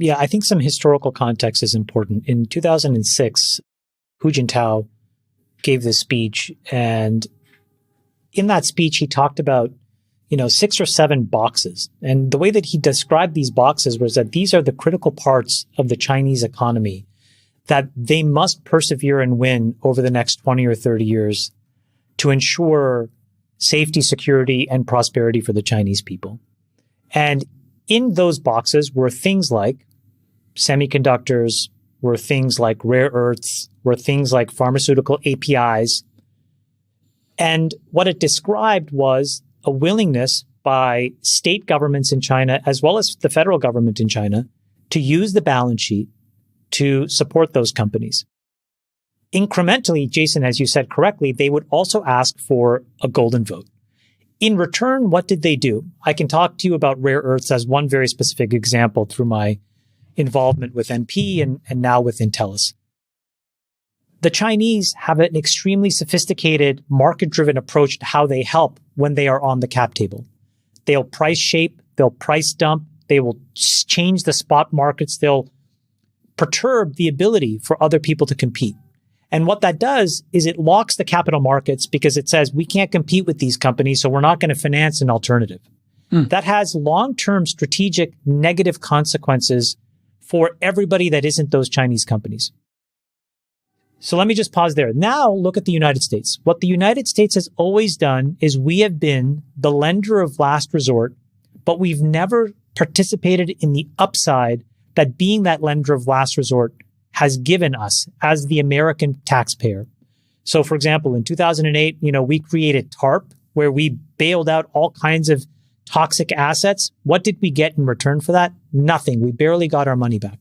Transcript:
Yeah, I think some historical context is important. In 2006, Hu Jintao gave this speech, and in that speech, he talked about, 6 or 7 boxes. And the way that he described these boxes was that these are the critical parts of the Chinese economy that they must persevere and win over the next 20 or 30 years to ensure safety, security, and prosperity for the Chinese people. And in those boxes were things like semiconductors, were things like rare earths, were things like pharmaceutical APIs. And what it described was a willingness by state governments in China, as well as the federal government in China, to use the balance sheet to support those companies. Incrementally, Jason, as you said correctly, they would also ask for a golden vote. In return, what did they do? I can talk to you about rare earths as one very specific example through my involvement with MP and now with Intellis. The Chinese have an extremely sophisticated market-driven approach to how they help when they are on the cap table. They'll price shape, they'll price dump, they will change the spot markets, they'll perturb the ability for other people to compete. And what that does is it locks the capital markets because it says we can't compete with these companies, so we're not going to finance an alternative. That has long-term strategic negative consequences for everybody that isn't those Chinese companies. So let me just pause there. Now look at the United States. What the United States has always done is we have been the lender of last resort, but we've never participated in the upside that being that lender of last resort has given us as the American taxpayer. So for example, in 2008, we created TARP, where we bailed out all kinds of toxic assets. What did we get in return for that? Nothing. We barely got our money back.